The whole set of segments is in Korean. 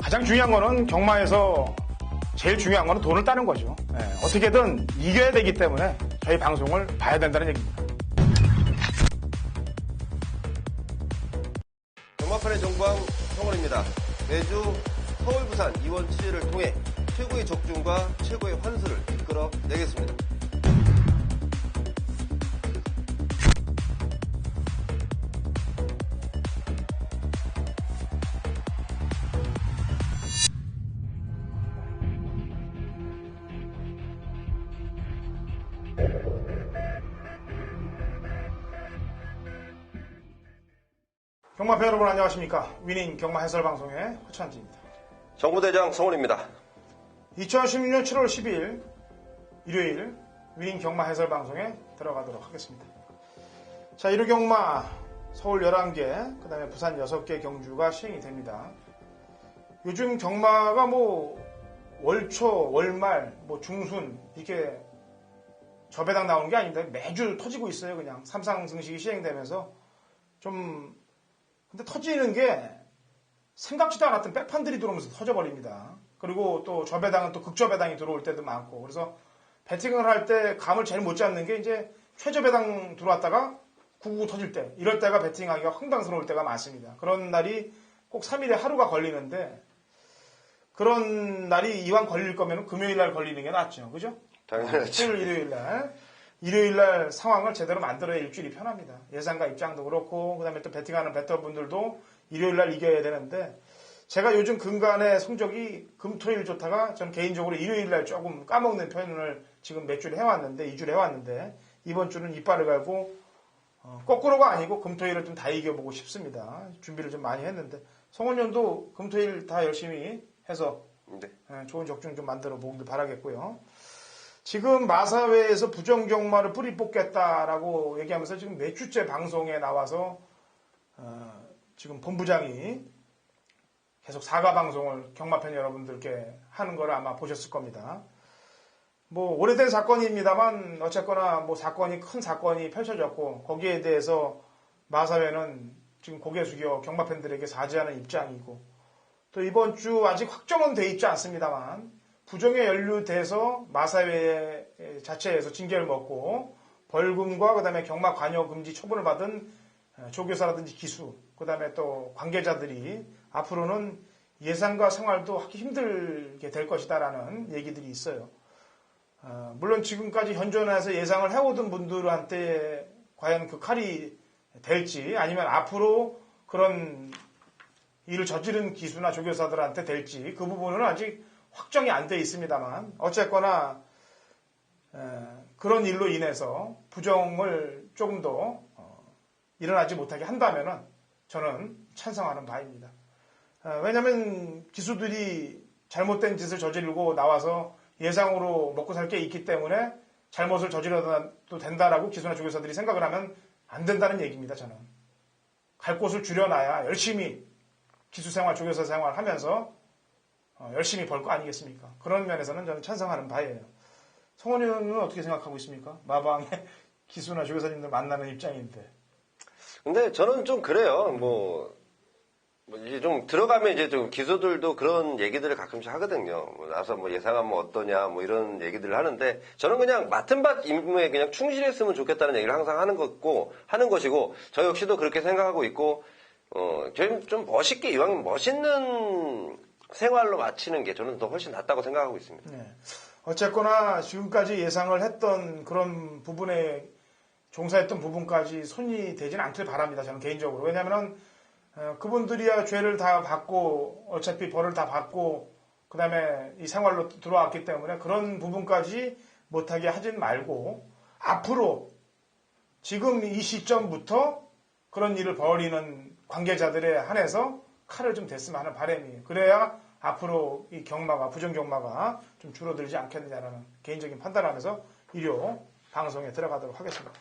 가장 중요한 거는 경마에서 제일 중요한 거는 돈을 따는 거죠. 어떻게든 이겨야 되기 때문에 저희 방송을 봐야 된다는 얘기입니다. 경마판의 정광 성원입니다. 매주 서울, 부산, 이원 취재를 통해 최고의 적중과 최고의 환수를 이끌어내겠습니다. 경마팬 여러분 안녕하십니까. 위닝 경마 해설 방송의 허찬지입니다. 정부대장 성원입니다. 2016년 7월 10일 일요일 위닝 경마 해설 방송에 들어가도록 하겠습니다. 자, 1호 경마 서울 11개, 그 다음에 부산 6개 경주가 시행이 됩니다. 요즘 경마가 월초, 월말, 중순 이렇게 저배당 나오는 게 아닌데 매주 터지고 있어요. 그냥 삼상승식이 시행되면서 근데 터지는 게 생각지도 않았던 백판들이 들어오면서 터져버립니다. 그리고 또 저배당은 또 극저배당이 들어올 때도 많고, 그래서 배팅을 할 때 감을 제일 못 잡는 게 이제 최저배당 들어왔다가 구구 터질 때, 이럴 때가 배팅하기가 황당스러울 때가 많습니다. 그런 날이 꼭 3일에 하루가 걸리는데, 그런 날이 이왕 걸릴 거면 금요일 날 걸리는 게 낫죠. 그죠? 당연하죠. 일요일 날 상황을 제대로 만들어야 일주일이 편합니다. 예상가 입장도 그렇고, 그 다음에 또 배팅하는 배터분들도 일요일 날 이겨야 되는데, 제가 요즘 근간의 성적이 금토일 좋다가 전 개인적으로 일요일 날 조금 까먹는 표현을 지금 몇 주를 해왔는데, 2주를 해왔는데, 이번 주는 이빨을 갈고, 거꾸로가 아니고 금토일을 좀 다 이겨보고 싶습니다. 준비를 좀 많이 했는데, 성원년도 금토일 다 열심히 해서 네. 좋은 적중 좀 만들어 보길 바라겠고요. 지금 마사회에서 부정경마를 뿌리 뽑겠다라고 얘기하면서 지금 몇 주째 방송에 나와서 지금 본부장이 계속 사과 방송을 경마팬 여러분들께 하는 걸 아마 보셨을 겁니다. 오래된 사건입니다만 어쨌거나 사건이 큰 사건이 펼쳐졌고, 거기에 대해서 마사회는 지금 고개 숙여 경마팬들에게 사죄하는 입장이고, 또 이번 주 아직 확정은 돼 있지 않습니다만 부정에 연루돼서 마사회 자체에서 징계를 먹고 벌금과 그다음에 경마 관여 금지 처분을 받은 조교사라든지 기수, 그다음에 또 관계자들이 앞으로는 예상과 생활도 하기 힘들게 될 것이다라는 얘기들이 있어요. 물론 지금까지 현존해서 예상을 해오던 분들한테 과연 그 칼이 될지, 아니면 앞으로 그런 일을 저지른 기수나 조교사들한테 될지, 그 부분은 아직 확정이 안 돼 있습니다만, 어쨌거나 그런 일로 인해서 부정을 조금 더 일어나지 못하게 한다면은 저는 찬성하는 바입니다. 왜냐하면 기수들이 잘못된 짓을 저지르고 나와서 예상으로 먹고 살 게 있기 때문에 잘못을 저질러도 된다라고 기수나 조교사들이 생각을 하면 안 된다는 얘기입니다. 저는 갈 곳을 줄여놔야 열심히 기수생활, 조교사 생활 하면서 열심히 벌 거 아니겠습니까? 그런 면에서는 저는 찬성하는 바예요. 성원이 의원은 어떻게 생각하고 있습니까? 마방에 기수나 조교사님들 만나는 입장인데. 근데 저는 좀 그래요. 이제 좀 들어가면 이제 좀 기수들도 그런 얘기들을 가끔씩 하거든요. 나서 예상하면 어떠냐, 이런 얘기들을 하는데, 저는 그냥 맡은 바 임무에 그냥 충실했으면 좋겠다는 얘기를 항상 하는 것이고, 저 역시도 그렇게 생각하고 있고, 좀 멋있게, 이왕 멋있는 생활로 마치는 게 저는 더 훨씬 낫다고 생각하고 있습니다. 네. 어쨌거나 지금까지 예상을 했던 그런 부분에 종사했던 부분까지 손이 되지는 않길 바랍니다. 저는 개인적으로. 왜냐하면 그분들이야 죄를 다 받고 어차피 벌을 다 받고 그 다음에 이 생활로 들어왔기 때문에 그런 부분까지 못하게 하진 말고, 앞으로 지금 이 시점부터 그런 일을 벌이는 관계자들에 한해서 칼을 좀 댔으면 하는 바람이에요. 그래야 앞으로 이 경마가, 부정경마가 좀 줄어들지 않겠느냐라는 개인적인 판단을 하면서 일요 방송에 들어가도록 하겠습니다.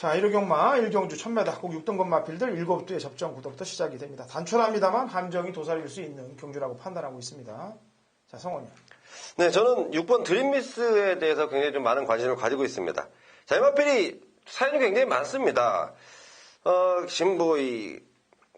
자, 1호 경마 1경주 1000m 꼭 6등급 마필들 7두의 접전구도부터 시작이 됩니다. 단촐합니다만 함정이 도사릴 수 있는 경주라고 판단하고 있습니다. 자, 성원이요. 네, 저는 6번 드림미스에 대해서 굉장히 좀 많은 관심을 가지고 있습니다. 자, 이 마필이 사연이 굉장히 많습니다. 지금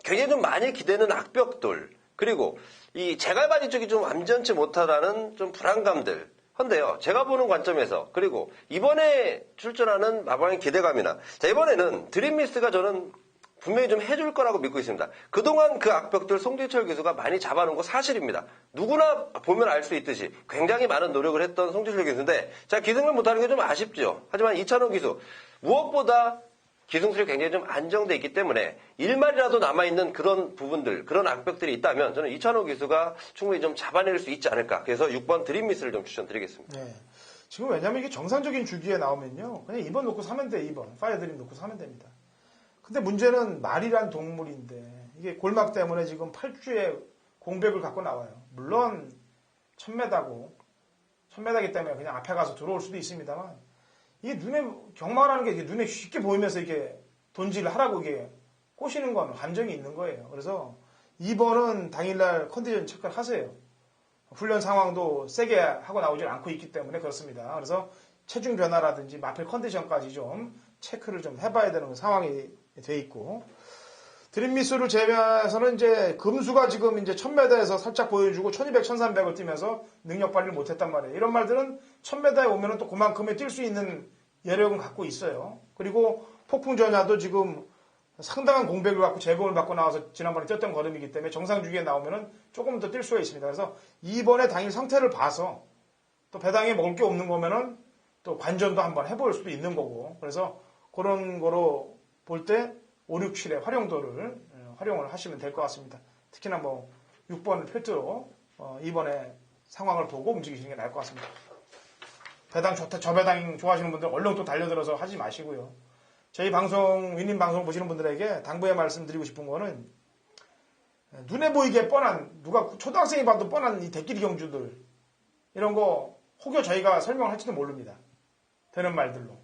굉장히 좀 많이 기대는 악벽돌, 그리고 이 제갈바지 쪽이 좀 완전치 못하다는 좀 불안감들. 한데요, 제가 보는 관점에서, 그리고 이번에 출전하는 마방의 기대감이나, 자, 이번에는 드림미스가 저는 분명히 좀 해줄 거라고 믿고 있습니다. 그동안 그 악벽들 송재철 기수가 많이 잡아놓은 거 사실입니다. 누구나 보면 알 수 있듯이 굉장히 많은 노력을 했던 송재철 기수인데, 자, 기승을 못하는 게 좀 아쉽죠. 하지만 이찬호 기수, 무엇보다 기승술이 굉장히 좀 안정돼 있기 때문에 일말이라도 남아있는 그런 부분들, 그런 악벽들이 있다면 저는 이찬호 기수가 충분히 좀 잡아낼 수 있지 않을까. 그래서 6번 드림미스를 좀 추천드리겠습니다. 네. 지금 왜냐면 이게 정상적인 주기에 나오면요. 그냥 2번 놓고 사면 돼, 2번. 파이어드림 놓고 사면 됩니다. 근데 문제는 말이란 동물인데 이게 골막 때문에 지금 8주에 공백을 갖고 나와요. 물론 1000m이기 때문에 그냥 앞에 가서 들어올 수도 있습니다만 이게 경마라는 게 눈에 쉽게 보이면서 이게 돈질을 하라고 이게 꼬시는 건 감정이 있는 거예요. 그래서 2번은 당일날 컨디션 체크를 하세요. 훈련 상황도 세게 하고 나오질 않고 있기 때문에 그렇습니다. 그래서 체중 변화라든지 마필 컨디션까지 좀 체크를 좀 해봐야 되는 상황이 돼 있고, 드림미스를 제외해서는 이제 금수가 지금 이제 1000m에서 살짝 보여주고 1200, 1300을 뛰면서 능력 발휘를 못했단 말이에요. 이런 말들은 1000m에 오면은 또 그만큼의 뛸 수 있는 여력은 갖고 있어요. 그리고 폭풍전야도 지금 상당한 공백을 갖고 제공을 받고 나와서 지난번에 뛰었던 걸음이기 때문에 정상 주기에 나오면은 조금 더 뛸 수가 있습니다. 그래서 이번에 당일 상태를 봐서 또 배당에 먹을 게 없는 거면은 또 관전도 한번 해볼 수도 있는 거고, 그래서 그런 거로 볼 때 5, 6, 7의 활용도를 활용을 하시면 될 것 같습니다. 특히나 뭐 6번을 필두로 이번에 상황을 보고 움직이시는 게 나을 것 같습니다. 배당 좋다, 저 배당 좋아하시는 분들 얼른 또 달려들어서 하지 마시고요. 저희 방송, 윈님 방송 보시는 분들에게 당부의 말씀드리고 싶은 거는, 눈에 보이게 뻔한, 누가 초등학생이 봐도 뻔한 이 대끼리 경주들, 이런 거 혹여 저희가 설명을 할지도 모릅니다. 되는 말들로.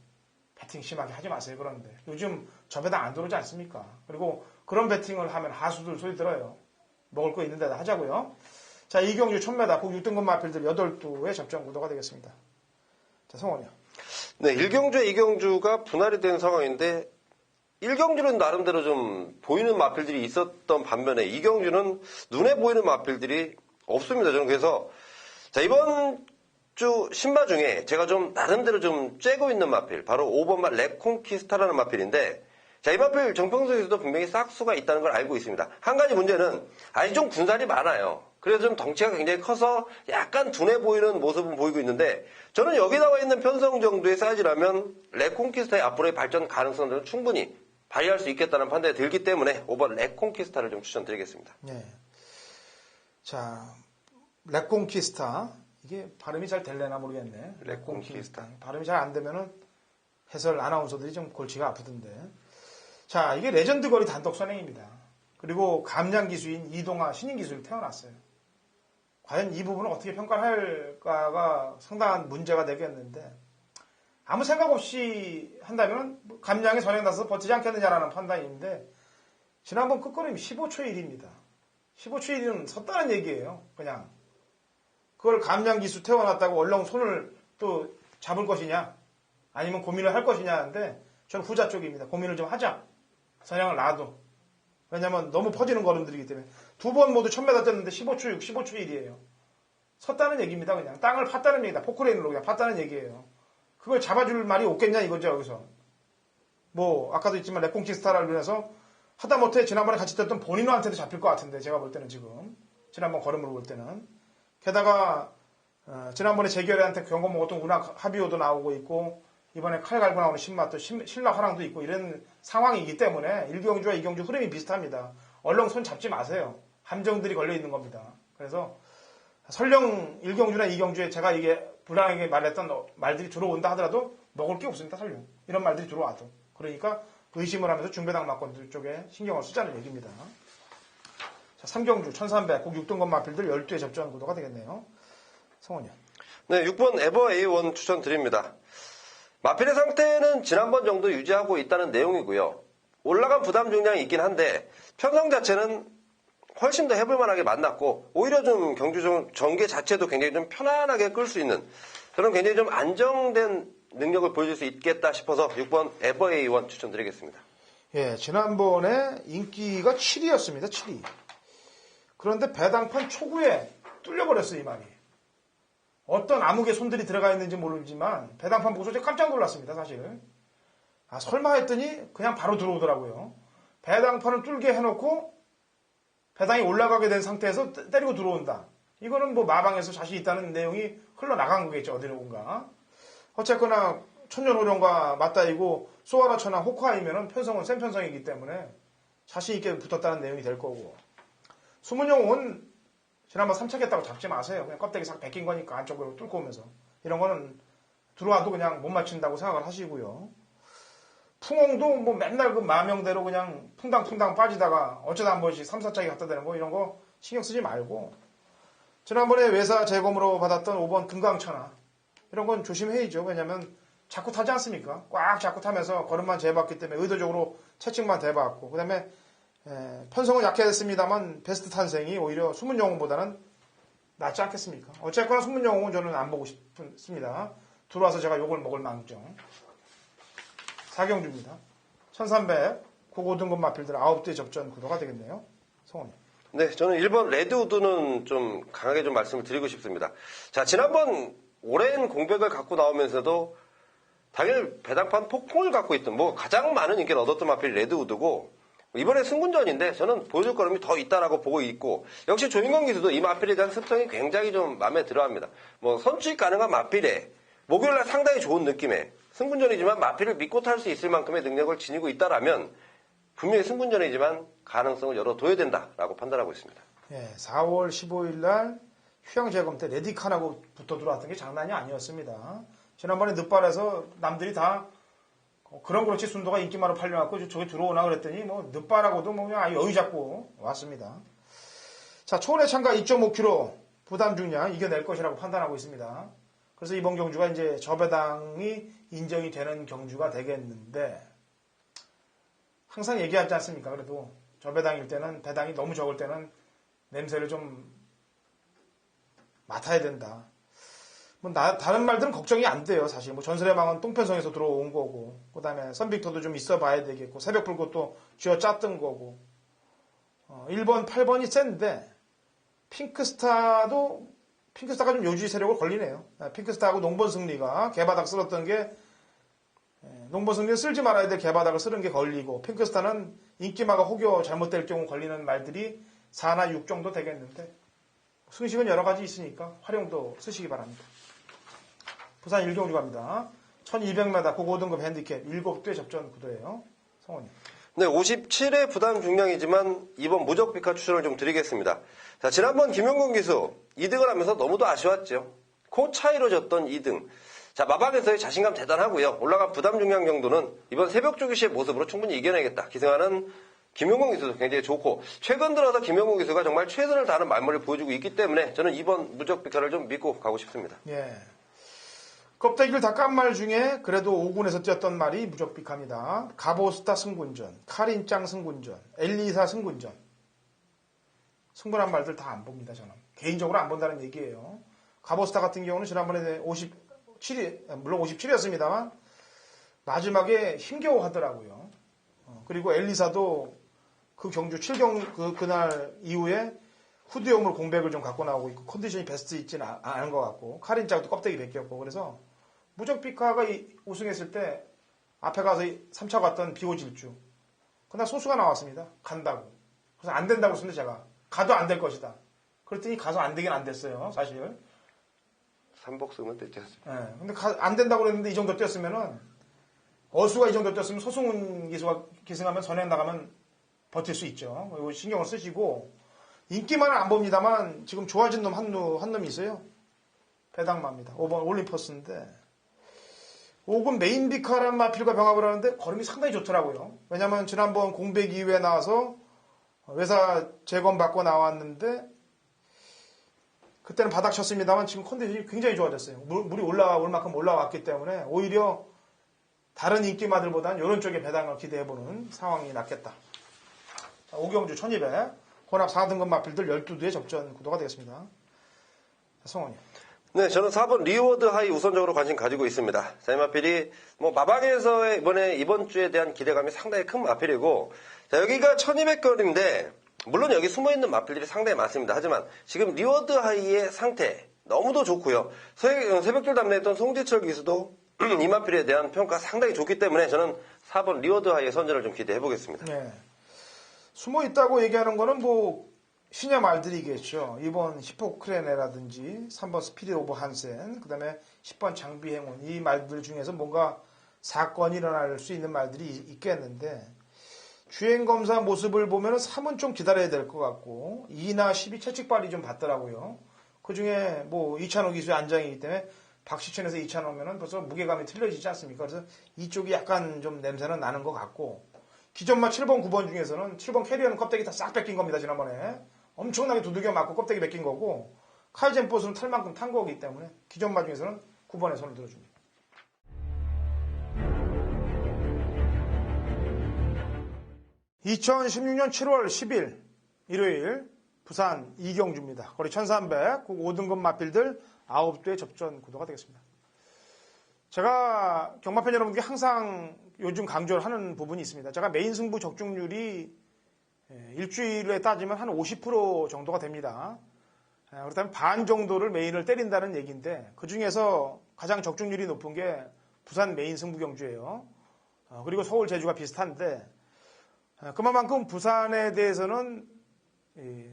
배팅 심하게 하지 마세요. 그런데 요즘 저 배당 안 들어오지 않습니까? 그리고 그런 배팅을 하면 하수들 소리 들어요. 먹을 거 있는 데다 하자고요. 자, 이경주 1000m 국 6등급 마필들 8두의 접전 구도가 되겠습니다. 자, 성원이요. 네, 1경주와 2경주가 분할이 된 상황인데 1경주는 나름대로 좀 보이는 마필들이 있었던 반면에 2경주는 눈에 보이는 마필들이 없습니다. 저는 그래서 자, 이번 주 신마 중에 제가 좀 나름대로 좀 쬐고 있는 마필, 바로 5번마 랩콘키스타라는 마필인데, 자, 이 마필 정평소에서도 분명히 싹수가 있다는 걸 알고 있습니다. 한 가지 문제는 아직 좀 군살이 많아요. 그래서 좀 덩치가 굉장히 커서 약간 둔해 보이는 모습은 보이고 있는데, 저는 여기 나와 있는 편성 정도의 사이즈라면 랩콘키스타의 앞으로의 발전 가능성들은 충분히 발휘할 수 있겠다는 판단이 들기 때문에 5번 랩콘키스타를 좀 추천드리겠습니다. 네. 자, 랩콘키스타. 이게 발음이 잘 될래나 모르겠네. 랩콘키스타. 발음이 잘 안 되면은 해설 아나운서들이 좀 골치가 아프던데. 자, 이게 레전드 거리 단독 선행입니다. 그리고 감량 기수인 이동하 신인 기수를 태어났어요. 과연 이 부분을 어떻게 평가를 할까가 상당한 문제가 되겠는데, 아무 생각 없이 한다면 감량에 선행나서 버티지 않겠느냐라는 판단인데, 지난번 끝걸음이 15초 1입니다. 15초 1은 섰다는 얘기예요. 그냥. 그걸 감량 기수 태워놨다고 얼렁 손을 또 잡을 것이냐, 아니면 고민을 할 것이냐 하는데, 저는 후자 쪽입니다. 고민을 좀 하자. 선양을 놔도. 왜냐면 너무 퍼지는 걸음들이기 때문에. 두 번 모두 1000m 뛰었는데 15초 6, 15초 1이에요. 섰다는 얘기입니다. 그냥 땅을 팠다는 얘기다. 포크레인으로 그냥 팠다는 얘기예요. 그걸 잡아줄 말이 없겠냐 이거죠. 여기서 뭐 아까도 있지만 랩콘키스타를 위해서 하다못해 지난번에 같이 뛰었던 본인한테도 잡힐 것 같은데, 제가 볼 때는 지금 지난번 걸음으로 볼 때는. 게다가 지난번에 재결이한테 경고 먹었던 운학 하비오도 나오고 있고, 이번에 칼 갈고 나오는 신마 또 신라 화랑도 있고, 이런 상황이기 때문에 1경주와 2경주 흐름이 비슷합니다. 얼렁 손 잡지 마세요. 함정들이 걸려 있는 겁니다. 그래서 설령 1경주나 2경주에 제가 이게 불안하게 말했던 말들이 들어온다 하더라도 먹을 게 없습니다. 설령 이런 말들이 들어와도. 그러니까 의심을 하면서 중배당 막권 쪽에 신경을 쓰자는 얘기입니다. 자, 3경주 1300 국 6등급 마필들 12의 접전 구도가 되겠네요. 성원이요. 네, 6번 에버 A1 추천드립니다. 마필의 상태는 지난번 정도 유지하고 있다는 내용이고요. 올라간 부담 중량이 있긴 한데 편성 자체는 훨씬 더 해볼만하게 만났고, 오히려 좀 경주 전개 자체도 굉장히 좀 편안하게 끌 수 있는, 저는 굉장히 좀 안정된 능력을 보여줄 수 있겠다 싶어서 6번 에버 A1 추천드리겠습니다. 예, 지난번에 인기가 7위였습니다. 7위. 그런데 배당판 초구에 뚫려버렸어요, 이 말이. 어떤 암흑의 손들이 들어가 있는지 모르지만 배당판 보고 제가 깜짝 놀랐습니다, 사실. 아, 설마 했더니 그냥 바로 들어오더라고요. 배당판을 뚫게 해놓고 배당이 올라가게 된 상태에서 때리고 들어온다. 이거는 뭐 마방에서 자신 있다는 내용이 흘러나간 거겠죠, 어디론가. 어쨌거나 천년호령과 맞다이고 소아라천하 호크아이면은 편성은 센 편성이기 때문에 자신 있게 붙었다는 내용이 될 거고. 수문영은 지난번 3차겠다고 잡지 마세요. 그냥 껍데기 싹 벗긴 거니까 안쪽으로 뚫고 오면서. 이런 거는 들어와도 그냥 못 맞춘다고 생각을 하시고요. 풍홍도 뭐 맨날 그 마명대로 그냥 퐁당퐁당 빠지다가 어쩌다 한 번씩 3, 4짜리 갖다 대는 거 이런 거 신경 쓰지 말고. 지난번에 외사 재검으로 받았던 5번 금강천하. 이런 건 조심해야죠. 왜냐면 자꾸 타지 않습니까? 꽉 자꾸 타면서 걸음만 재봤기 때문에 의도적으로 채찍만 대봤고. 그 다음에 편성은 약해졌습니다만 베스트 탄생이 오히려 수문영웅보다는 낫지 않겠습니까? 어쨌거나 수문영웅은 저는 안 보고 싶습니다. 들어와서 제가 욕을 먹을 망정. 사경주입니다. 1300 고고등급 마필들 9대 접전 구도가 되겠네요. 성원님. 네, 저는 1번 레드우드는 좀 강하게 좀 말씀을 드리고 싶습니다. 자, 지난번 오랜 공백을 갖고 나오면서도 당일 배당판 폭풍을 갖고 있던 뭐 가장 많은 인기를 얻었던 마필이 레드우드고 이번에 승군전인데 저는 보여줄 걸음이 더 있다라고 보고 있고 역시 조인권 기수도 이 마필에 대한 습성이 굉장히 좀 마음에 들어합니다. 뭐 선취 가능한 마필에 목요일날 상당히 좋은 느낌의 승군전이지만 마필을 믿고 탈 수 있을 만큼의 능력을 지니고 있다라면 분명히 승군전이지만 가능성을 열어둬야 된다라고 판단하고 있습니다. 예, 4월 15일 날 휴양재검 때 레디칸하고 붙어 들어왔던 게 장난이 아니었습니다. 지난번에 늦발에서 남들이 다 그런 그렇지 순도가 인기만으로 팔려갖고 저기 들어오나 그랬더니 뭐 늦발하고도 뭐 그냥 아예 여유 잡고 왔습니다. 자, 초원의 참가 2.5kg 부담 중량 이겨낼 것이라고 판단하고 있습니다. 그래서 이번 경주가 이제 저배당이 인정이 되는 경주가 되겠는데 항상 얘기하지 않습니까? 그래도 저배당일 때는 배당이 너무 적을 때는 냄새를 좀 맡아야 된다. 뭐 다른 말들은 걱정이 안 돼요. 사실 뭐 전설의 망은 똥편성에서 들어온 거고 그 다음에 선빅터도 좀 있어 봐야 되겠고 새벽불꽃도 쥐어 짰던 거고 1번 8번이 센데 핑크스타가 좀 요주의 세력을 걸리네요. 핑크스타하고 농번승리가 개바닥 쓸었던 게 농번승리는 쓸지 말아야 될 개바닥을 쓰는 게 걸리고 핑크스타는 인기마가 혹여 잘못될 경우 걸리는 말들이 4나 6 정도 되겠는데 승식은 여러 가지 있으니까 활용도 쓰시기 바랍니다. 부산 일경주 갑니다. 1200m 고고등급 핸디캡 7대 접전 구도예요. 성원님. 네, 57의 부담 중량이지만 이번 무적비카 추천을 좀 드리겠습니다. 자, 지난번 김용곤 기수 2등을 하면서 너무도 아쉬웠죠. 코 차이로 졌던 2등. 자, 마방에서의 자신감 대단하고요. 올라간 부담 중량 정도는 이번 새벽 조기시의 모습으로 충분히 이겨내겠다. 기승하는 김용곤 기수도 굉장히 좋고 최근 들어서 김용곤 기수가 정말 최선을 다하는 말머리를 보여주고 있기 때문에 저는 이번 무적비카를 좀 믿고 가고 싶습니다. 예. 껍데기를 다 깐 말 중에 그래도 5군에서 뛰었던 말이 무적비카입니다. 가보스타 승군전, 카린짱 승군전, 엘리사 승군전. 승분한 말들 다 안 봅니다, 저는. 개인적으로 안 본다는 얘기예요. 가보스타 같은 경우는 지난번에 57위, 물론 57위였습니다만 마지막에 힘겨워 하더라고요. 그리고 엘리사도 그 경주 7경 그날 이후에 후드용으로 공백을 좀 갖고 나오고 있고 컨디션이 베스트 있지는 않은 것 같고 카린짱도 껍데기 벗겼고 그래서 무적비카가 우승했을 때 앞에 가서 3차 갔던 비오질주 그날 소수가 나왔습니다. 간다고. 그래서 안 된다고 했는데 제가 가도 안 될 것이다. 그랬더니 가서 안 되긴 안 됐어요. 사실. 3복승은 됐지 않습니까? 네, 근데 안 된다고 그랬는데 이 정도 뛰었으면은 어수가 이 정도 뛰었으면 소승훈 기수가 기승하면 선행 나가면 버틸 수 있죠. 이거 신경을 쓰시고 인기만은 안 봅니다만 지금 좋아진 놈 한 놈이 있어요. 배당마입니다. 5번 올림퍼스인데 5군 메인비카라는 마필과 병합을 하는데 걸음이 상당히 좋더라고요. 왜냐하면 지난번 공백 이후에 나와서 외사 재검 받고 나왔는데 그때는 바닥 쳤습니다만 지금 컨디션이 굉장히 좋아졌어요. 물이 올라올 만큼 올라왔기 때문에 오히려 다른 인기마들보다는 이런 쪽에 배당을 기대해보는 상황이 낫겠다. 자, 오경주 1200 혼합 4등급 마필들 12두의 접전 구도가 되겠습니다. 성원이. 네, 저는 4번 리워드 하이 우선적으로 관심 가지고 있습니다. 자, 이 마필이 마방에서의 이번 주에 대한 기대감이 상당히 큰 마필이고, 자, 여기가 1200건인데 물론 여기 숨어있는 마필들이 상당히 많습니다. 하지만 지금 리워드 하이의 상태 너무도 좋고요. 새벽줄 담내했던 송지철 기수도 이 마필에 대한 평가 상당히 좋기 때문에 저는 4번 리워드 하이의 선전을 좀 기대해 보겠습니다. 네. 숨어 있다고 얘기하는 거는 뭐 신의 말들이겠죠. 2번 히포크레네라든지 3번 스피릿 오브 한센, 그 다음에 10번 장비 행운, 이 말들 중에서 뭔가 사건이 일어날 수 있는 말들이 있겠는데, 주행검사 모습을 보면 3은 좀 기다려야 될 것 같고 2나 10이 채찍발이 좀 받더라고요. 그 중에 뭐 이찬호 기수의 안장이기 때문에 박시천에서 이찬호면은 벌써 무게감이 틀려지지 않습니까? 그래서 이쪽이 약간 좀 냄새는 나는 것 같고, 기존마 7번, 9번 중에서는 7번 캐리어는 껍데기 다 싹 뺏긴 겁니다. 지난번에 엄청나게 두들겨 맞고 껍데기 뺏긴 거고, 카이젠 보스는 탈 만큼 탄 거기 때문에 기존마 중에서는 9번에 손을 들어줍니다. 2016년 7월 10일 일요일 부산 이경주입니다. 거리 1300, 5등급 마필들 9대 접전 구도가 되겠습니다. 제가 경마팬 여러분께 항상 요즘 강조를 하는 부분이 있습니다. 제가 메인 승부 적중률이 일주일에 따지면 한 50% 정도가 됩니다. 그렇다면 반 정도를 메인을 때린다는 얘기인데, 그 중에서 가장 적중률이 높은 게 부산 메인 승부 경주예요. 그리고 서울 제주가 비슷한데, 그만큼 부산에 대해서는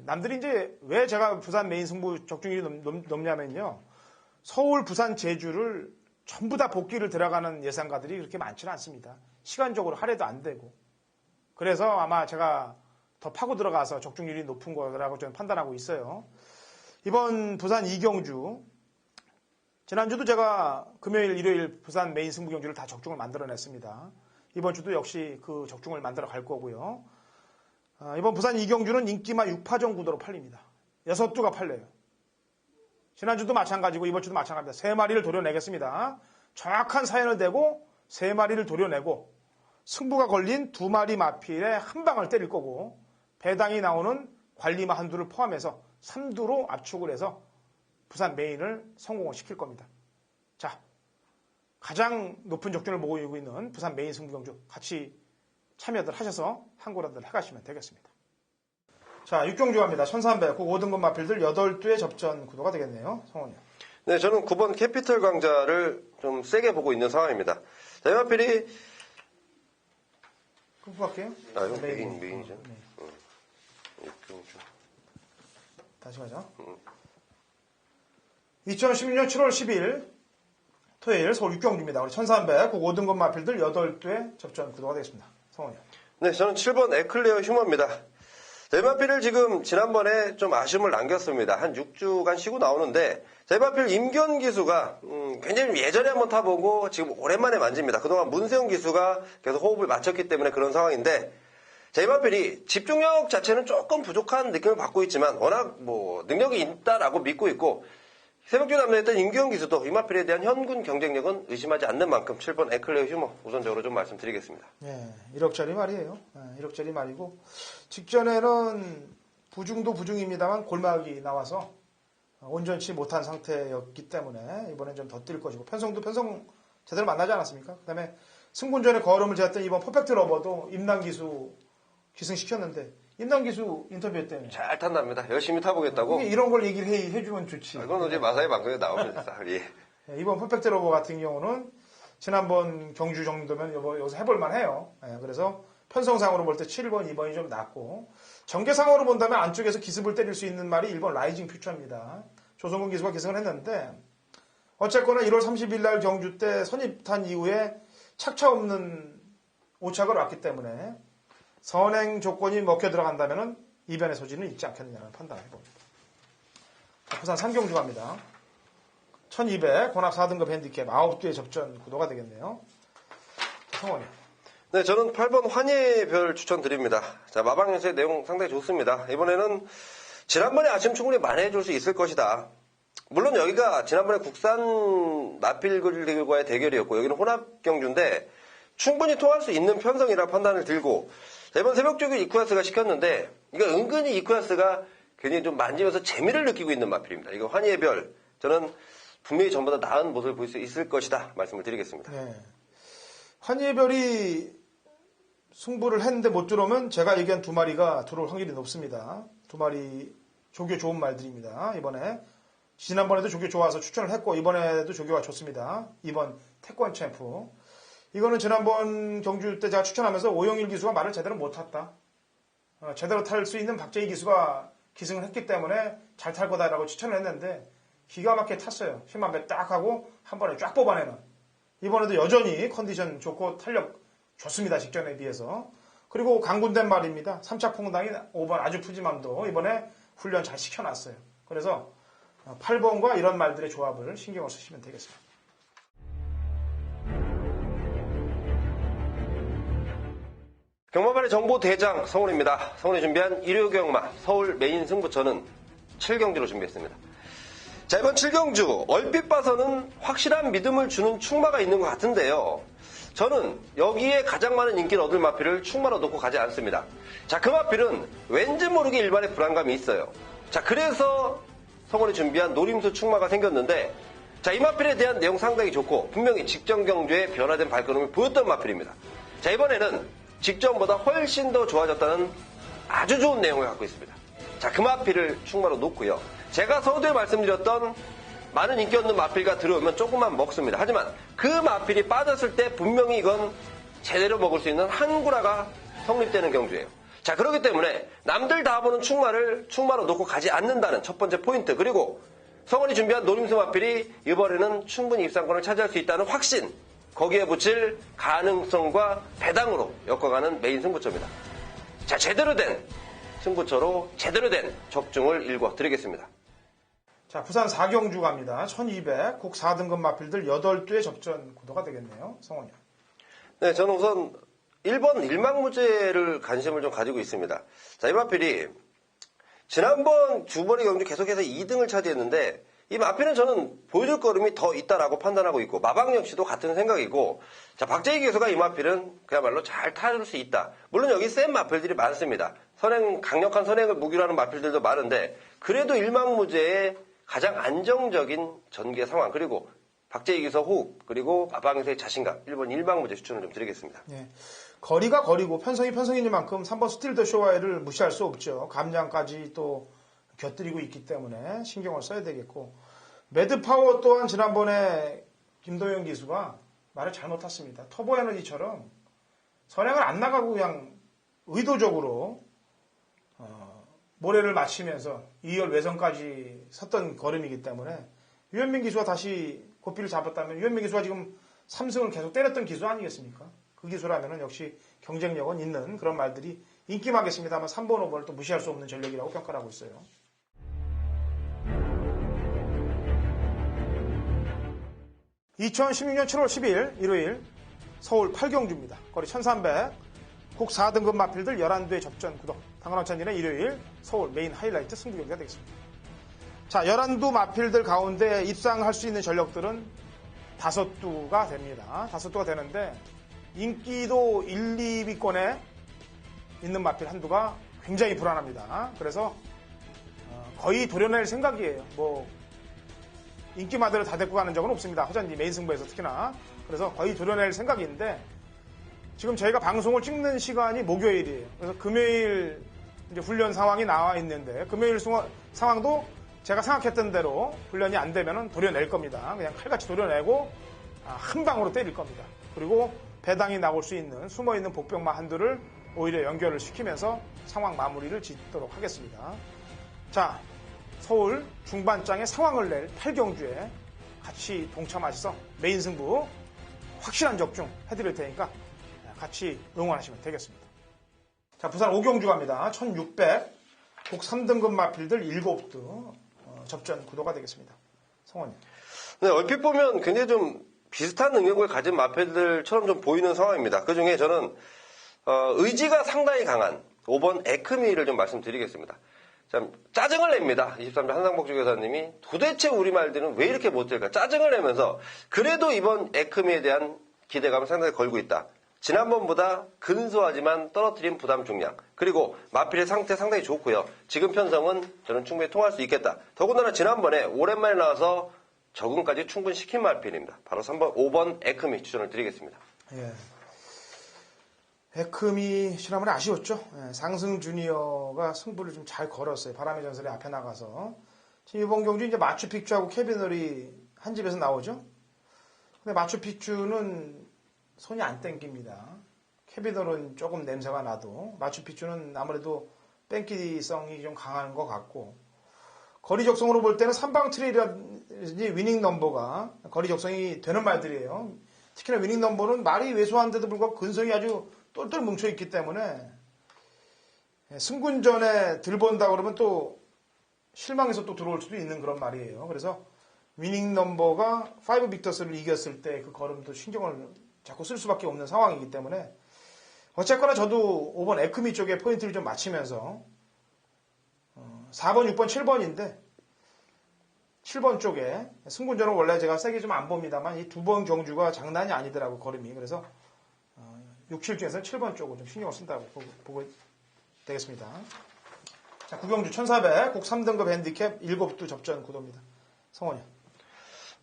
남들이 이제 왜 제가 부산 메인 승부 적중률이 높냐면요, 서울, 부산, 제주를 전부 다 복귀를 들어가는 예상가들이 그렇게 많지는 않습니다. 시간적으로 할애도 안 되고. 그래서 아마 제가 더 파고 들어가서 적중률이 높은 거라고 저는 판단하고 있어요. 이번 부산 이경주, 지난주도 제가 금요일, 일요일 부산 메인 승부 경주를 다 적중을 만들어냈습니다. 이번 주도 역시 그 적중을 만들어 갈 거고요. 이번 부산 이경주는 인기마 6파전 구도로 팔립니다. 6두가 팔려요. 지난주도 마찬가지고 이번 주도 마찬가지입니다. 3마리를 도려내겠습니다. 정확한 사연을 대고 3마리를 도려내고 승부가 걸린 2마리 마필에 한 방을 때릴 거고, 배당이 나오는 관리마 한두를 포함해서 3두로 압축을 해서 부산 메인을 성공을 시킬 겁니다. 자, 가장 높은 적중을 모으고 있는 부산 메인 승부경주 같이 참여들 하셔서 한고라들 해가시면 되겠습니다. 자, 6경주 갑니다. 1300, 5등급 마필들 8두의 접전 구도가 되겠네요. 성원이요. 네, 저는 9번 캐피털 강자를 좀 세게 보고 있는 상황입니다. 자, 이 마필이 끊고 갈게요. 아, 이건 메인이죠. 네. 6경주. 다시 가자. 2016년 7월 10일 토요일 서울 6경주입니다. 우리 1300, 5등급 마필들 8두의 접전 구도가 되겠습니다. 성원이요. 네, 저는 7번 에클레어 휴머입니다. 제마필을 지금 지난번에 좀 아쉬움을 남겼습니다. 한 6주간 쉬고 나오는데, 제마필 임견 기수가 굉장히 예전에 한번 타보고 지금 오랜만에 만집니다. 그동안 문세영 기수가 계속 호흡을 맞췄기 때문에 그런 상황인데, 제마필이 집중력 자체는 조금 부족한 느낌을 받고 있지만 워낙 뭐 능력이 있다라고 믿고 있고, 새벽주 남녀했던 임기현 기수도 이 마필에 대한 현군 경쟁력은 의심하지 않는 만큼 7번 에클레어 휴머 우선적으로 좀 말씀드리겠습니다. 네, 1억짜리 말이에요. 1억짜리 말이고, 직전에는 부중도 부중입니다만 골막이 나와서 온전치 못한 상태였기 때문에 이번엔 좀 더 뛸 것이고, 편성도 편성 제대로 만나지 않았습니까? 그 다음에 승군전에 거름을 재었던 이번 퍼펙트 러버도 임남 기수 기승시켰는데, 임남 기수 인터뷰했대요. 잘 탄답니다. 열심히 타보겠다고. 이런 걸 얘기를 해주면 좋지. 그건 어제 마사이 방송에 나옵니다. 예. 이번 퍼펙트 러버 같은 경우는 지난번 경주 정도면 여기서 해볼만 해요. 그래서 편성상으로 볼 때 7번, 2번이 좀 낫고, 전개상으로 본다면 안쪽에서 기습을 때릴 수 있는 말이 1번 라이징 퓨처입니다. 조성근 기수가 기승을 했는데, 어쨌거나 1월 30일 날 경주 때 선입탄 이후에 착차 없는 오착을 왔기 때문에 선행 조건이 먹혀 들어간다면 이변의 소지는 있지 않겠느냐는 판단을 해봅니다. 부산 3경주 갑니다. 1200 혼합 4등급 핸디캡 9두의 접전 구도가 되겠네요. 성원이요. 네, 저는 8번 환희의 별 추천드립니다. 자, 마방연수의 내용 상당히 좋습니다. 이번에는 지난번에 아쉬움 충분히 만회해줄 수 있을 것이다. 물론 여기가 지난번에 국산 마필들과의 대결이었고, 여기는 혼합 경주인데 충분히 통할 수 있는 편성이라 판단을 들고, 이번 새벽주기 이쿠아스가 시켰는데, 이거 은근히 이쿠아스가 괜히 좀 만지면서 재미를 느끼고 있는 마필입니다. 이거 환희의 별. 저는 분명히 전보다 나은 모습을 볼 수 있을 것이다 말씀을 드리겠습니다. 네. 한예별이 승부를 했는데 못 들어오면 제가 얘기한 두 마리가 들어올 확률이 높습니다. 두 마리 조교 좋은 말들입니다. 이번에 지난번에도 조교 좋아서 추천을 했고 이번에도 조교가 좋습니다. 이번 태권 챔프. 이거는 지난번 경주 때 제가 추천하면서 오영일 기수가 말을 제대로 못 탔다. 제대로 탈 수 있는 박재희 기수가 기승을 했기 때문에 잘 탈 거다라고 추천을 했는데 기가 막히게 탔어요. 힘만 배 딱 하고 한 번에 쫙 뽑아내는. 이번에도 여전히 컨디션 좋고 탄력 좋습니다. 직전에 비해서. 그리고 강군된 말입니다. 3차 퐁당이 5번 아주 푸짐함도 이번에 훈련 잘 시켜놨어요. 그래서 8번과 이런 말들의 조합을 신경을 쓰시면 되겠습니다. 경마발의 정보 대장 성훈입니다. 성훈이 준비한 일요 경마 서울 메인 승부처는 7경주로 준비했습니다. 자, 이번 7경주 얼핏 봐서는 확실한 믿음을 주는 충마가 있는 것 같은데요. 저는 여기에 가장 많은 인기를 얻을 마필을 충마로 놓고 가지 않습니다. 자, 그 마필은 왠지 모르게 일반의 불안감이 있어요. 자, 그래서 성훈이 준비한 노림수 충마가 생겼는데, 자, 이 마필에 대한 내용 상당히 좋고 분명히 직전 경주에 변화된 발걸음을 보였던 마필입니다. 자, 이번에는 직전보다 훨씬 더 좋아졌다는 아주 좋은 내용을 갖고 있습니다. 자, 그 마필을 충마로 놓고요. 제가 서두에 말씀드렸던 많은 인기 없는 마필가 들어오면 조금만 먹습니다. 하지만 그 마필이 빠졌을 때 분명히 이건 제대로 먹을 수 있는 한 구라가 성립되는 경주예요. 자, 그렇기 때문에 남들 다 보는 충마를 충마로 놓고 가지 않는다는 첫 번째 포인트, 그리고 성원이 준비한 노림수 마필이 이번에는 충분히 입상권을 차지할 수 있다는 확신, 거기에 붙일 가능성과 배당으로 엮어가는 메인 승부처입니다. 자, 제대로 된 승부처로 제대로 된 적중을 읽어드리겠습니다. 자, 부산 4경주 갑니다. 1200, 곡 4등급 마필들 8두의 접전 구도가 되겠네요. 성원이요. 네, 저는 우선 1번 일망무제를 관심을 좀 가지고 있습니다. 자, 이 마필이 지난번 두 번의 경주 계속해서 2등을 차지했는데 이 마필은 저는 보여줄 걸음이 더 있다라고 판단하고 있고 마방 역시도 같은 생각이고, 자, 박재희 기수가 이 마필은 그야말로 잘 타줄 수 있다. 물론 여기 센 마필들이 많습니다. 강력한 선행을 무기로 하는 마필들도 많은데 그래도 일망무제의 가장 안정적인 전개 상황, 그리고 박재희 기수 호흡, 그리고 마방에서의 자신감, 1번 일망무제 추천을 좀 드리겠습니다. 네. 거리가 거리고 편성이 편성이니만큼 3번 스틸더 쇼와이를 무시할 수 없죠. 감량까지 또 곁들이고 있기 때문에 신경을 써야 되겠고, 매드파워 또한 지난번에 김도영 기수가 말을 잘못 탔습니다. 터보에너지처럼 선행을 안 나가고 그냥 의도적으로 모래를 맞추면서 2열 외선까지 섰던 걸음이기 때문에 유현민 기수가 다시 고삐를 잡았다면 유현민 기수가 지금 3승을 계속 때렸던 기수 아니겠습니까? 그 기수라면 역시 경쟁력은 있는 그런 말들이 인기마겠습니다만 3번, 5번을 또 무시할 수 없는 전력이라고 평가를 하고 있어요. 2016년 7월 10일 일요일 서울 8경주입니다. 거리 1300, 곡 4등급 마필들 11두의 접전 구도. 당근원천일의 일요일 서울 메인 하이라이트 승부 경기가 되겠습니다. 자, 11두 마필들 가운데 입상할 수 있는 전력들은 5두가 됩니다. 5두가 되는데 인기도 1, 2위권에 있는 마필 한두가 굉장히 불안합니다. 그래서 거의 도려낼 생각이에요. 인기마대로 다 데리고 가는 적은 없습니다. 허전지 메인 승부에서 특히나. 그래서 거의 도려낼 생각인데 지금 저희가 방송을 찍는 시간이 목요일이에요. 그래서 금요일 이제 훈련 상황이 나와 있는데 금요일 상황도 제가 생각했던 대로 훈련이 안 되면 도려낼 겁니다. 그냥 칼같이 도려내고 한 방으로 때릴 겁니다. 그리고 배당이 나올 수 있는 숨어있는 복병마 한두를 오히려 연결을 시키면서 상황 마무리를 짓도록 하겠습니다. 자, 서울 중반장의 상황을 낼 8경주에 같이 동참하셔서 메인 승부 확실한 적중 해드릴 테니까 같이 응원하시면 되겠습니다. 자, 부산 5경주 갑니다. 1600, 곡 3등급 마필들 7두 접전 구도가 되겠습니다. 성원님. 네, 얼핏 보면 굉장히 좀 비슷한 능력을 가진 마필들처럼 좀 보이는 상황입니다. 그 중에 저는 의지가 상당히 강한 5번 에크미를 좀 말씀드리겠습니다. 참 짜증을 냅니다. 23년 한상복 주교사님이 도대체 우리 말들은 왜 이렇게 못될까 짜증을 내면서 그래도 이번 에크미에 대한 기대감을 상당히 걸고 있다. 지난번보다 근소하지만 떨어뜨린 부담 중량, 그리고 마필의 상태 상당히 좋고요. 지금 편성은 저는 충분히 통할 수 있겠다. 더군다나 지난번에 오랜만에 나와서 적응까지 충분히 시킨 마필입니다. 바로 5번 에크미 추천을 드리겠습니다. 예. 에크미 지난번에 아쉬웠죠. 예, 상승 주니어가 승부를 좀 잘 걸었어요. 바람의 전설이 앞에 나가서. 지금 이번 경주 이제 마추픽추하고 케비널이 한 집에서 나오죠. 근데 마추픽추는 손이 안 땡깁니다. 케비널은 조금 냄새가 나도 마추픽추는 아무래도 뺑기성이 좀 강한 것 같고 거리 적성으로 볼 때는 삼방 트레이라든지 위닝 넘버가 거리 적성이 되는 말들이에요. 특히나 위닝 넘버는 말이 왜소한데도 불구하고 근성이 아주 똘똘 뭉쳐있기 때문에 승군전에 들본다 그러면 또 실망해서 또 들어올 수도 있는 그런 말이에요. 그래서 위닝 넘버가 5 빅터스를 이겼을 때 그 걸음도 신경을 자꾸 쓸 수밖에 없는 상황이기 때문에 어쨌거나 저도 5번 에크미 쪽에 포인트를 좀 맞추면서 4번, 6번, 7번인데 7번 쪽에 승군전은 원래 제가 세게 좀 안 봅니다만 이 두 번 경주가 장난이 아니더라고 걸음이. 그래서 6, 7 중에서 7번 쪽을 좀 신경을 쓴다고 보고 되겠습니다. 자, 구경주 1400, 곡 3등급 핸디캡 7두 접전 구도입니다. 성원이요.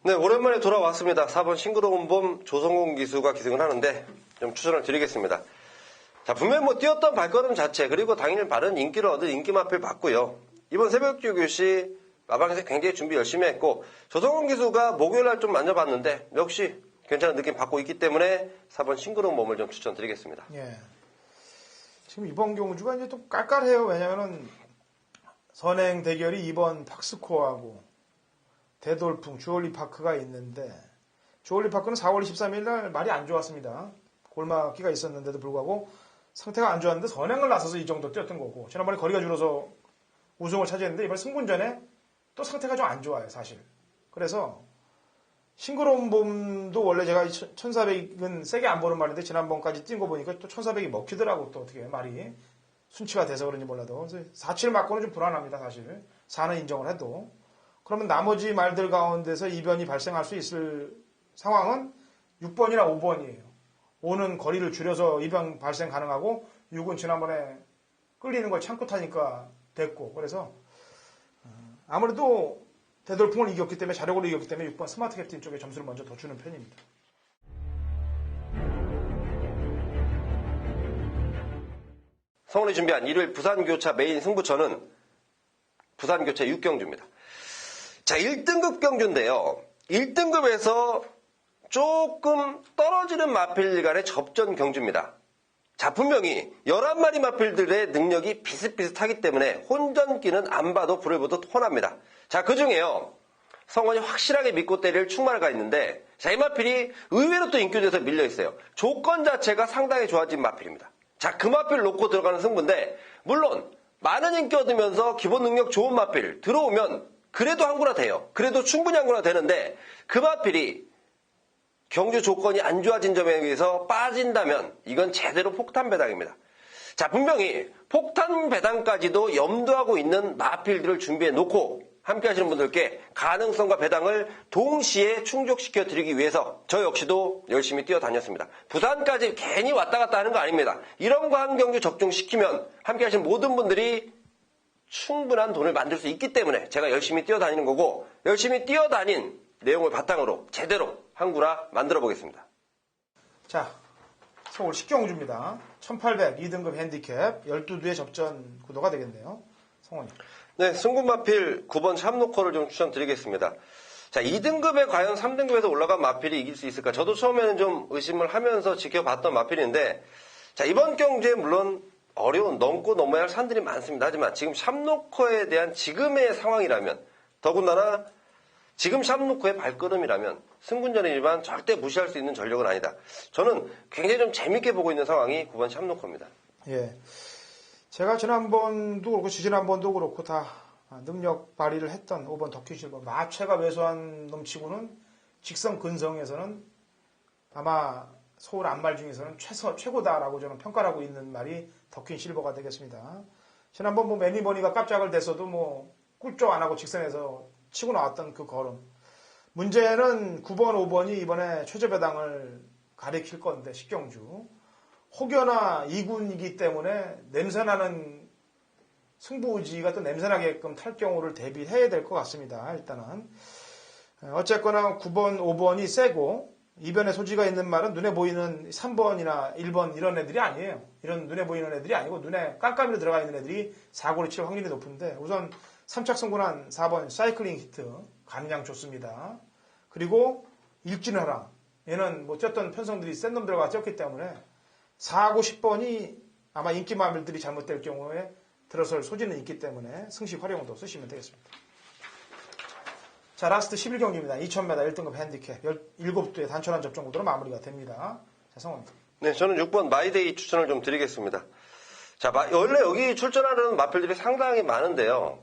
네, 오랜만에 돌아왔습니다. 4번 싱그러운 봄 조성공 기수가 기승을 하는데 좀 추천을 드리겠습니다. 자, 분명히 뭐 뛰었던 발걸음 자체 그리고 당일 바른 인기를 얻은 인기 마필 봤고요. 이번 새벽주 교시 마방에서 굉장히 준비 열심히 했고 조성공 기수가 목요일날 좀 만져봤는데 역시 괜찮은 느낌 받고 있기 때문에 4번 싱그러운 봄을 좀 추천드리겠습니다. 예. 지금 이번 경주가 이제 또 깔깔해요. 왜냐면은 선행 대결이 2번 팍스코어하고 대돌풍 주얼리 파크가 있는데 주얼리 파크는 4월 23일 날 말이 안 좋았습니다. 골마기가 있었는데도 불구하고 상태가 안 좋았는데 선행을 나서서 이 정도 뛰었던 거고 지난번에 거리가 줄어서 우승을 차지했는데 이번 승군전에 또 상태가 좀 안 좋아요 사실. 그래서 싱그러운 봄도 원래 제가 1400은 세게 안 보는 말인데 지난번까지 뛴 거 보니까 또 1400이 먹히더라고. 또 어떻게 말이 순치가 돼서 그런지 몰라도 4-7 맞고는 좀 불안합니다 사실. 4는 인정을 해도. 그러면 나머지 말들 가운데서 이변이 발생할 수 있을 상황은 6번이나 5번이에요. 5는 거리를 줄여서 이변 발생 가능하고 6은 지난번에 끌리는 걸 참고 타니까 됐고 그래서 아무래도 대돌풍을 이겼기 때문에 자력으로 이겼기 때문에 6번 스마트 캡틴 쪽에 점수를 먼저 더 주는 편입니다. 성원이 준비한 일요일 부산교차 메인 승부처는 부산교차 6경주입니다. 자, 1등급 경주인데요. 1등급에서 조금 떨어지는 마필 간의 접전 경주입니다. 자, 분명히 11마리 마필들의 능력이 비슷비슷하기 때문에 혼전기는 안 봐도 불을 보듯 훤합니다. 자, 그 중에요. 성원이 확실하게 믿고 때릴 충마가 있는데 자, 이 마필이 의외로 또 인기도에서 밀려있어요. 조건 자체가 상당히 좋아진 마필입니다. 자, 그 마필을 놓고 들어가는 승부인데 물론 많은 인기 얻으면서 기본 능력 좋은 마필 들어오면 그래도 한구나 돼요. 그래도 충분히 한구나 되는데 그 마필이 경주 조건이 안 좋아진 점에 의해서 빠진다면 이건 제대로 폭탄 배당입니다. 자, 분명히 폭탄 배당까지도 염두하고 있는 마필들을 준비해 놓고 함께 하시는 분들께 가능성과 배당을 동시에 충족시켜 드리기 위해서 저 역시도 열심히 뛰어다녔습니다. 부산까지 괜히 왔다 갔다 하는 거 아닙니다. 이런 거 한 경주 적중시키면 함께 하시는 모든 분들이 충분한 돈을 만들 수 있기 때문에 제가 열심히 뛰어다니는 거고 열심히 뛰어다닌 내용을 바탕으로 제대로 한구나 만들어 보겠습니다. 자, 서울 10경주입니다. 1800 2등급 핸디캡 12두의 접전 구도가 되겠네요. 성원이. 네, 승군마필 9번 샵노커를 좀 추천드리겠습니다. 자, 2등급에 과연 3등급에서 올라간 마필이 이길 수 있을까? 저도 처음에는 좀 의심을 하면서 지켜봤던 마필인데 자, 이번 경주에 물론 어려운 넘고 넘어야 할 산들이 많습니다. 하지만 지금 샵노커에 대한 지금의 상황이라면 더군다나 지금 샵노커의 발걸음이라면 승군전이지만 절대 무시할 수 있는 전력은 아니다. 저는 굉장히 좀 재밌게 보고 있는 상황이 9번 샵노커입니다. 예. 제가 지난번도 그렇고 지지난번도 그렇고 다 능력 발휘를 했던 5번 덕키실버 마체가 왜소한 놈치고는 직선 근성에서는 아마 서울 안말 중에서는 최고다라고 저는 평가를 하고 있는 말이 덕킨 실버가 되겠습니다. 지난번 뭐 매니머니가 깜짝을 댔어도 뭐 꿀쩍 안 하고 직선에서 치고 나왔던 그 걸음. 문제는 9번, 5번이 이번에 최저배당을 가리킬 건데 10경주. 혹여나 2군이기 때문에 냄새나는 승부지가 또 냄새나게끔 탈 경우를 대비해야 될 것 같습니다. 일단은 어쨌거나 9번, 5번이 세고 이변의 소지가 있는 말은 눈에 보이는 3번이나 1번 이런 애들이 아니에요. 이런 눈에 보이는 애들이 아니고 눈에 깜깜이로 들어가 있는 애들이 사고를 칠 확률이 높은데 우선 3착 성공한 4번 사이클링 히트 감량 좋습니다. 그리고 일진하라 얘는 뭐 쪘던 편성들이 센 놈 들어가 쪘기 때문에 4하고 10번이 아마 인기마블들이 잘못될 경우에 들어설 소지는 있기 때문에 승시 활용도 쓰시면 되겠습니다. 자, 라스트 11경기입니다. 2000m 1등급 핸디캡 17두의 단촐한 접종 구도로 마무리가 됩니다. 자, 성원입니다. 네, 저는 6번 마이데이 추천을 좀 드리겠습니다. 자, 원래 여기 출전하는 마필들이 상당히 많은데요.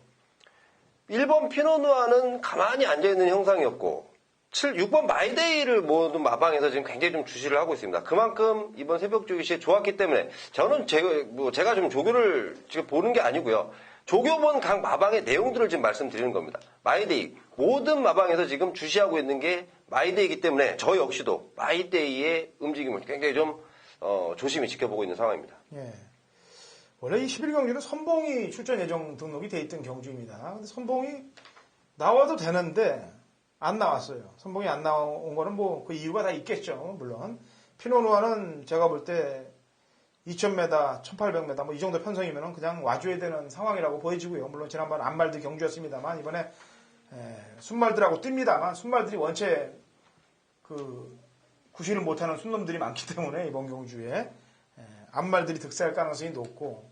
1번 피노누아는 가만히 앉아있는 형상이었고 6번 마이데이를 모든 마방에서 지금 굉장히 좀 주시를 하고 있습니다. 그만큼 이번 새벽조기 시에 좋았기 때문에 저는 제가 좀 조교를 지금 보는 게 아니고요. 조교본 각 마방의 내용들을 지금 말씀드리는 겁니다. 마이데이 모든 마방에서 지금 주시하고 있는 게 마이데이이기 때문에 저 역시도 마이데이의 움직임을 굉장히 좀 조심히 지켜보고 있는 상황입니다. 예. 원래 이 11경기는 선봉이 출전 예정 등록이 돼 있던 경주입니다. 근데 선봉이 나와도 되는데 안 나왔어요. 선봉이 안 나온 거는 뭐 그 이유가 다 있겠죠. 물론 피노누아는 제가 볼 때 2000m, 1800m 뭐 이 정도 편성이면 그냥 와줘야 되는 상황이라고 보여지고요. 물론 지난번 안말들 경주였습니다만 이번에 순말들하고 뜁니다만 순말들이 원체 그 구실을 못하는 순놈들이 많기 때문에 이번 경주에 안말들이 득세할 가능성이 높고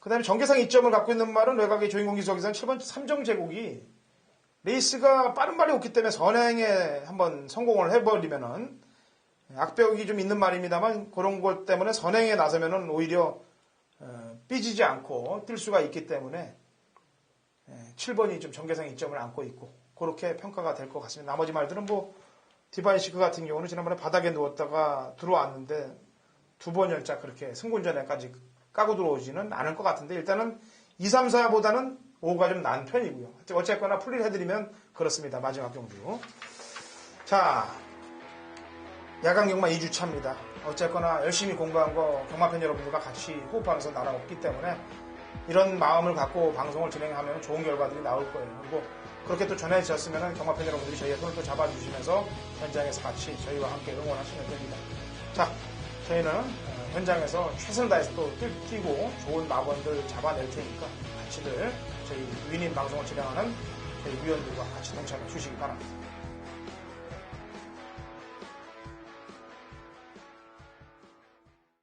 그 다음에 전개상 이점을 갖고 있는 말은 외곽의 조인공 기석에서는 7번 3정 제국이 레이스가 빠른 말이 없기 때문에 선행에 한번 성공을 해버리면은 악벽이 좀 있는 말입니다만 그런 것 때문에 선행에 나서면은 오히려 삐지지 않고 뛸 수가 있기 때문에 7번이 좀 전개상 이점을 안고 있고 그렇게 평가가 될 것 같습니다. 나머지 말들은 뭐 디바이시크 같은 경우는 지난번에 바닥에 누웠다가 들어왔는데 두 번 열자 그렇게 승군전에까지 까고 들어오지는 않을 것 같은데 일단은 2, 3, 4보다는 5가 좀 난 편이고요. 어쨌거나 풀리를 해드리면 그렇습니다. 마지막 경주. 자, 야간 경마 2주차입니다. 어쨌거나 열심히 공부한 거 경마팬 여러분들과 같이 호흡하면서 날아왔기 때문에 이런 마음을 갖고 방송을 진행하면 좋은 결과들이 나올 거예요. 그리고 그렇게 또 전해졌으면 경마팬 여러분들이 저희의 손을 또 잡아주시면서 현장에서 같이 저희와 함께 응원하시면 됩니다. 자, 저희는 현장에서 최선을 다해서 또 뛰고 좋은 마번들 잡아낼 테니까 같이들 저희 위님 방송을 진행하는 저희 위원들과 같이 동참해 주시기 바랍니다.